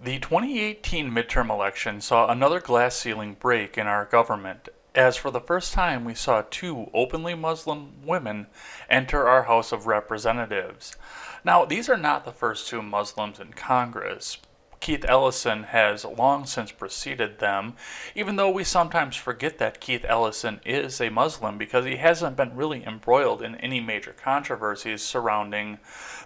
The 2018 midterm election saw another glass ceiling break in our government, as for the first time we saw two openly Muslim women enter our House of Representatives. Now, these are not the first two Muslims in Congress. Keith Ellison has long since preceded them, even though we sometimes forget that Keith Ellison is a Muslim because he hasn't been really embroiled in any major controversies surrounding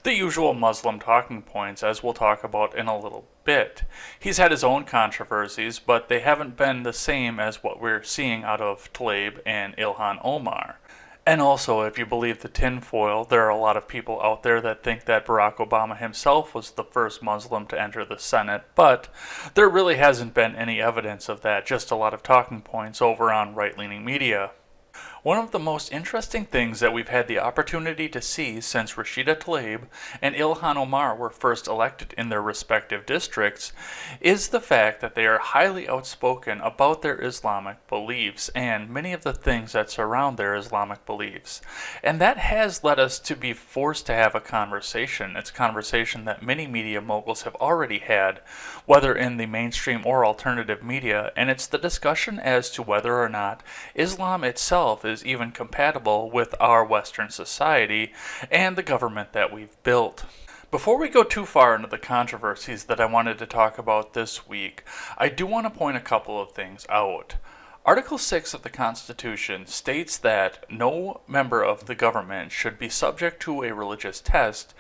the usual Muslim talking points, as we'll talk about in a little bit. He's had his own controversies, but they haven't been the same as what we're seeing out of Tlaib and Ilhan Omar. And also, if you believe the tinfoil, there are a lot of people out there that think that Barack Obama himself was the first Muslim to enter the Senate, but there really hasn't been any evidence of that, just a lot of talking points over on right-leaning media. One of the most interesting things that we've had the opportunity to see since Rashida Tlaib and Ilhan Omar were first elected in their respective districts is the fact that they are highly outspoken about their Islamic beliefs and many of the things that surround their Islamic beliefs. And that has led us to be forced to have a conversation. It's a conversation that many media moguls have already had, whether in the mainstream or alternative media, and it's the discussion as to whether or not Islam itself is even compatible with our Western society and the government that we've built. Before we go too far into the controversies that I wanted to talk about this week, I do want to point a couple of things out. Article 6 of the Constitution states that no member of the government should be subject to a religious test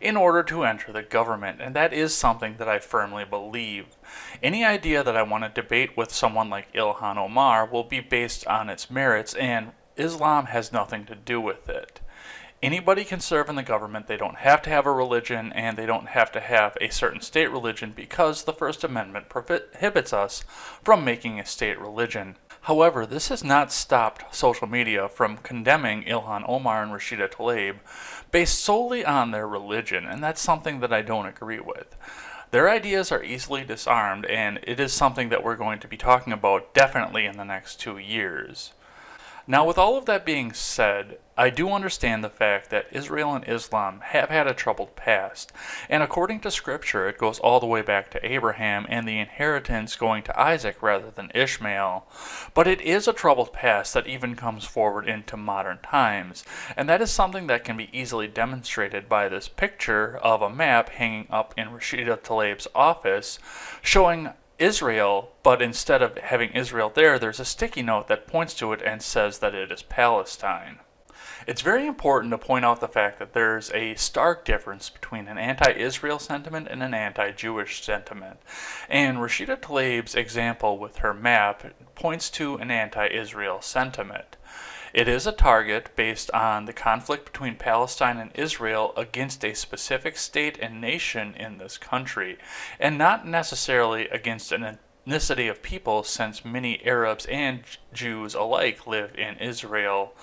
in order to enter the government, and that is something that I firmly believe. Any idea that I want to debate with someone like Ilhan Omar will be based on its merits, and Islam has nothing to do with it. Anybody can serve in the government. They don't have to have a religion, and they don't have to have a certain state religion because the First Amendment prohibits us from making a state religion. However, this has not stopped social media from condemning Ilhan Omar and Rashida Tlaib based solely on their religion, and that's something that I don't agree with. Their ideas are easily disarmed, and it is something that we're going to be talking about definitely in the next 2 years. Now, with all of that being said, I do understand the fact that Israel and Islam have had a troubled past, and according to Scripture, it goes all the way back to Abraham and the inheritance going to Isaac rather than Ishmael. But it is a troubled past that even comes forward into modern times, and that is something that can be easily demonstrated by this picture of a map hanging up in Rashida Tlaib's office showing Israel, but instead of having Israel there, there's a sticky note that points to it and says that it is Palestine. It's very important to point out the fact that there's a stark difference between an anti-Israel sentiment and an anti-Jewish sentiment. And Rashida Tlaib's example with her map points to an anti-Israel sentiment. It is a target based on the conflict between Palestine and Israel against a specific state and nation in this country, and not necessarily against an ethnicity of people, since many Arabs and Jews alike live in Israel,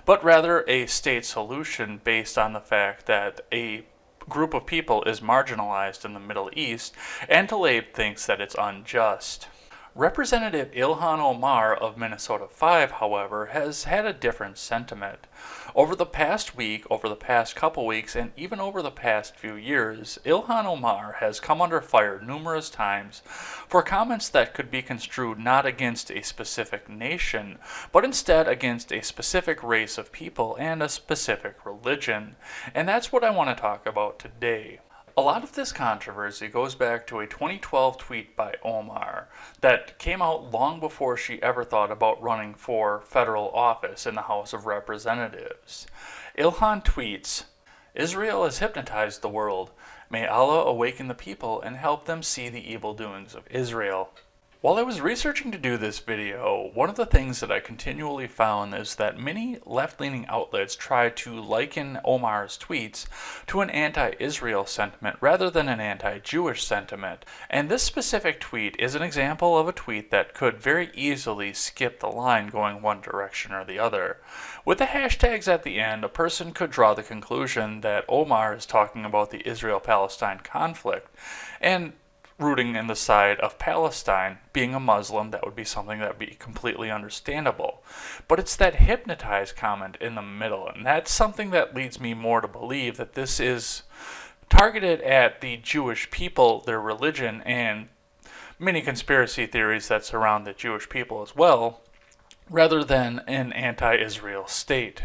but rather a state solution based on the fact that a group of people is marginalized in the Middle East, and Tlaib thinks that it's unjust. Representative Ilhan Omar of Minnesota 5, however, has had a different sentiment. Over the past week, over the past couple weeks, and even over the past few years, Ilhan Omar has come under fire numerous times for comments that could be construed not against a specific nation, but instead against a specific race of people and a specific religion. And that's what I want to talk about today. A lot of this controversy goes back to a 2012 tweet by Omar that came out long before she ever thought about running for federal office in the House of Representatives. Ilhan tweets, "Israel has hypnotized the world. May Allah awaken the people and help them see the evil doings of Israel." While I was researching to do this video, one of the things that I continually found is that many left-leaning outlets try to liken Omar's tweets to an anti-Israel sentiment rather than an anti-Jewish sentiment. And this specific tweet is an example of a tweet that could very easily skip the line going one direction or the other. With the hashtags at the end, a person could draw the conclusion that Omar is talking about the Israel-Palestine conflict, and rooting in the side of Palestine. Being a Muslim, that would be something that would be completely understandable. But it's that hypnotized comment in the middle, and that's something that leads me more to believe that this is targeted at the Jewish people, their religion, and many conspiracy theories that surround the Jewish people as well, rather than an anti-Israel state.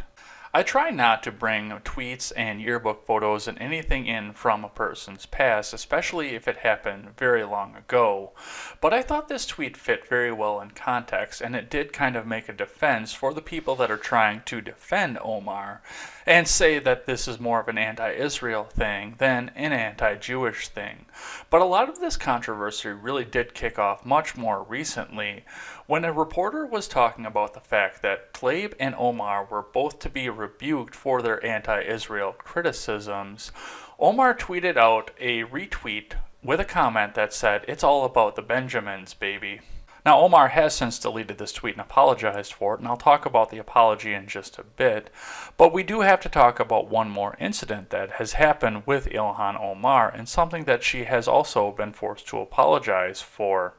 I try not to bring tweets and yearbook photos and anything in from a person's past, especially if it happened very long ago. But I thought this tweet fit very well in context, and it did kind of make a defense for the people that are trying to defend Omar and say that this is more of an anti-Israel thing than an anti-Jewish thing. But a lot of this controversy really did kick off much more recently when a reporter was talking about the fact that Tlaib and Omar were both to be rebuked for their anti-Israel criticisms. Omar tweeted out a retweet with a comment that said, "It's all about the Benjamins, baby." Now, Omar has since deleted this tweet and apologized for it, and I'll talk about the apology in just a bit. But we do have to talk about one more incident that has happened with Ilhan Omar, and something that she has also been forced to apologize for.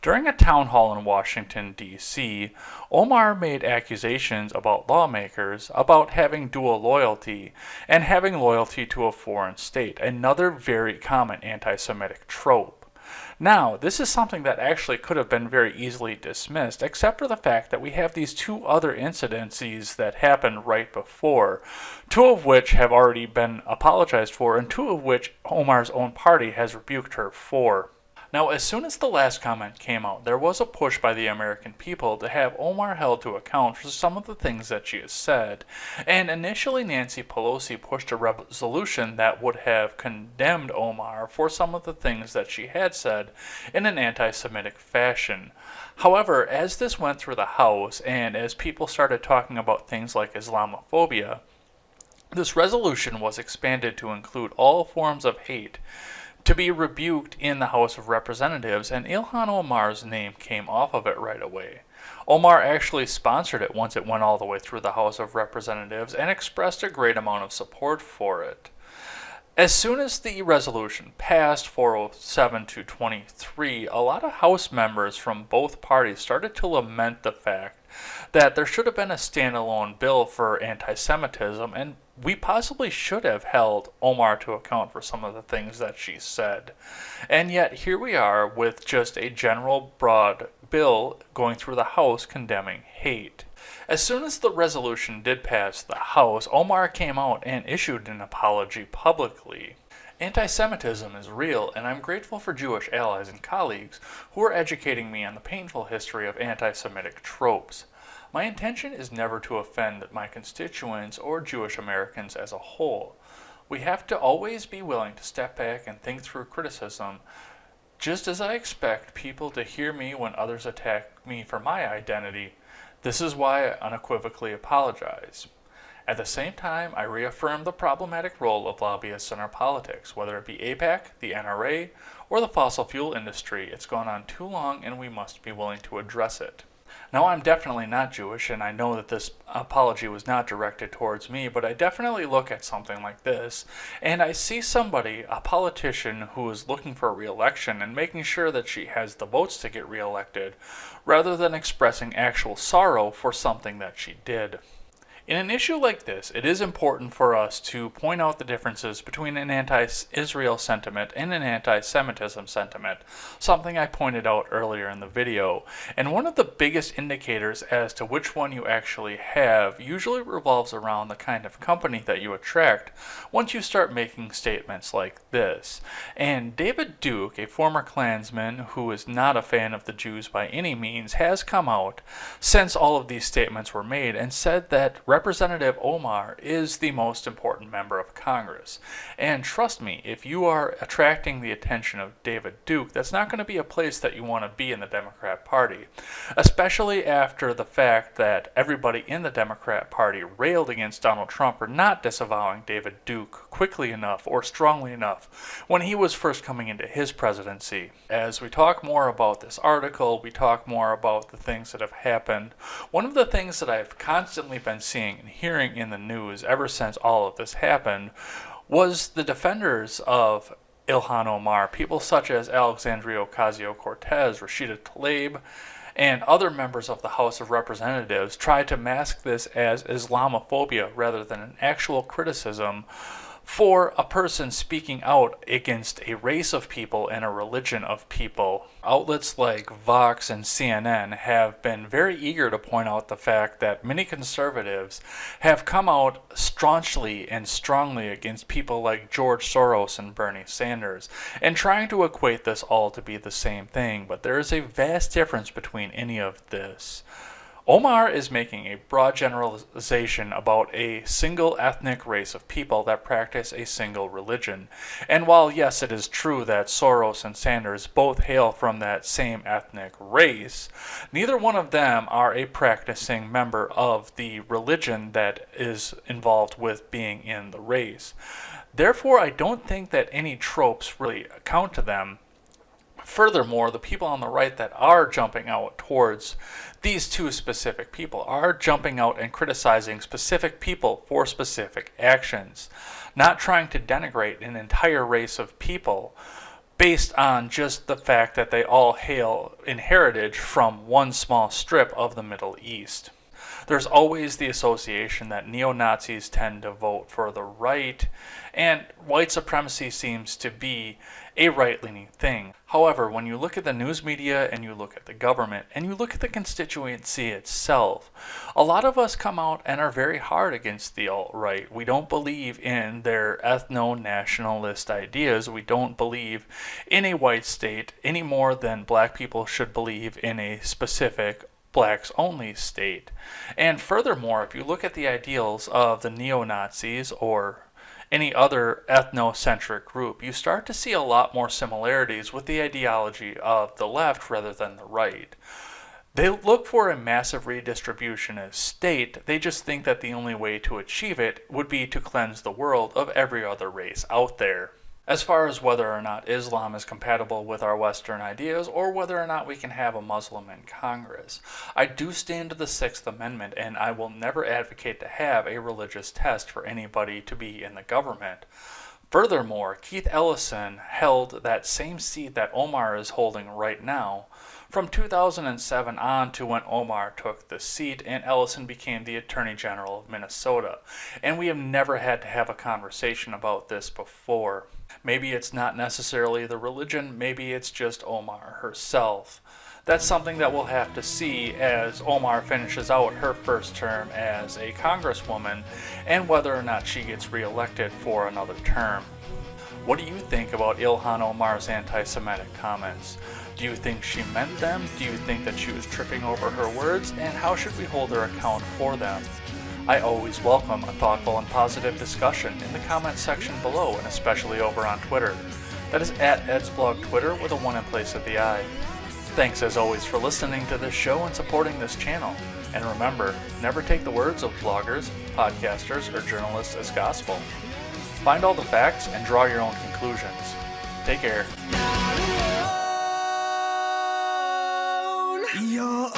During a town hall in Washington, D.C., Omar made accusations about lawmakers about having dual loyalty and having loyalty to a foreign state, another very common anti-Semitic trope. Now, this is something that actually could have been very easily dismissed, except for the fact that we have these two other incidences that happened right before, two of which have already been apologized for, and two of which Omar's own party has rebuked her for. Now, as soon as the last comment came out, there was a push by the American people to have Omar held to account for some of the things that she has said. And initially, Nancy Pelosi pushed a resolution that would have condemned Omar for some of the things that she had said in an anti-Semitic fashion. However, as this went through the House and as people started talking about things like Islamophobia, this resolution was expanded to include all forms of hate to be rebuked in the House of Representatives, and Ilhan Omar's name came off of it right away. Omar actually sponsored it once it went all the way through the House of Representatives and expressed a great amount of support for it. As soon as the resolution passed 407 to 23, a lot of House members from both parties started to lament the fact that there should have been a standalone bill for anti-Semitism, and we possibly should have held Omar to account for some of the things that she said. And yet here we are with just a general broad bill going through the House condemning hate. As soon as the resolution did pass the House, Omar came out and issued an apology publicly. Anti-Semitism is real, and I'm grateful for Jewish allies and colleagues who are educating me on the painful history of anti-Semitic tropes. My intention is never to offend my constituents or Jewish Americans as a whole. We have to always be willing to step back and think through criticism, just as I expect people to hear me when others attack me for my identity. This is why I unequivocally apologize. At the same time, I reaffirm the problematic role of lobbyists in our politics, whether it be AIPAC, the NRA, or the fossil fuel industry. It's gone on too long, and we must be willing to address it. Now, I'm definitely not Jewish, and I know that this apology was not directed towards me, but I definitely look at something like this, and I see somebody, a politician, who is looking for re-election and making sure that she has the votes to get re-elected, rather than expressing actual sorrow for something that she did. In an issue like this, it is important for us to point out the differences between an anti-Israel sentiment and an anti-Semitism sentiment, something I pointed out earlier in the video. And one of the biggest indicators as to which one you actually have usually revolves around the kind of company that you attract once you start making statements like this. And David Duke, a former Klansman who is not a fan of the Jews by any means, has come out since all of these statements were made and said that Representative Omar is the most important member of Congress. And trust me, if you are attracting the attention of David Duke, that's not going to be a place that you want to be in the Democrat Party, especially after the fact that everybody in the Democrat Party railed against Donald Trump for not disavowing David Duke quickly enough or strongly enough when he was first coming into his presidency. As we talk more about this article, we talk more about the things that have happened. One of the things that I've constantly been seeing and hearing in the news ever since all of this happened was the defenders of Ilhan Omar, people such as Alexandria Ocasio-Cortez, Rashida Tlaib, and other members of the House of Representatives tried to mask this as Islamophobia rather than an actual criticism for a person speaking out against a race of people and a religion of people. Outlets like Vox and CNN have been very eager to point out the fact that many conservatives have come out staunchly and strongly against people like George Soros and Bernie Sanders, and trying to equate this all to be the same thing, but there is a vast difference between any of this. Omar is making a broad generalization about a single ethnic race of people that practice a single religion. And while yes, it is true that Soros and Sanders both hail from that same ethnic race, neither one of them are a practicing member of the religion that is involved with being in the race. Therefore, I don't think that any tropes really account to them. Furthermore, the people on the right that are jumping out towards these two specific people are jumping out and criticizing specific people for specific actions, not trying to denigrate an entire race of people based on just the fact that they all hail in heritage from one small strip of the Middle East. There's always the association that neo-Nazis tend to vote for the right, and white supremacy seems to be a right-leaning thing. However, when you look at the news media and you look at the government and you look at the constituency itself, a lot of us come out and are very hard against the alt-right. We don't believe in their ethno-nationalist ideas. We don't believe in a white state any more than black people should believe in a specific blacks only state. And furthermore, if you look at the ideals of the neo-Nazis or any other ethnocentric group, you start to see a lot more similarities with the ideology of the left rather than the right. They look for a massive redistributionist state. They just think that the only way to achieve it would be to cleanse the world of every other race out there. As far as whether or not Islam is compatible with our Western ideas or whether or not we can have a Muslim in Congress, I do stand to the Sixth Amendment, and I will never advocate to have a religious test for anybody to be in the government. Furthermore, Keith Ellison held that same seat that Omar is holding right now from 2007 on to when Omar took the seat and Ellison became the Attorney General of Minnesota. And we have never had to have a conversation about this before. Maybe it's not necessarily the religion, maybe it's just Omar herself. That's something that we'll have to see as Omar finishes out her first term as a congresswoman and whether or not she gets reelected for another term. What do you think about Ilhan Omar's anti-Semitic comments? Do you think she meant them? Do you think that she was tripping over her words? And how should we hold her account for them? I always welcome a thoughtful and positive discussion in the comment section below, and especially over on Twitter. That is at EdsBlog Twitter with a 1 in place of the I. Thanks as always for listening to this show and supporting this channel. And remember, never take the words of bloggers, podcasters, or journalists as gospel. Find all the facts and draw your own conclusions. Take care. You're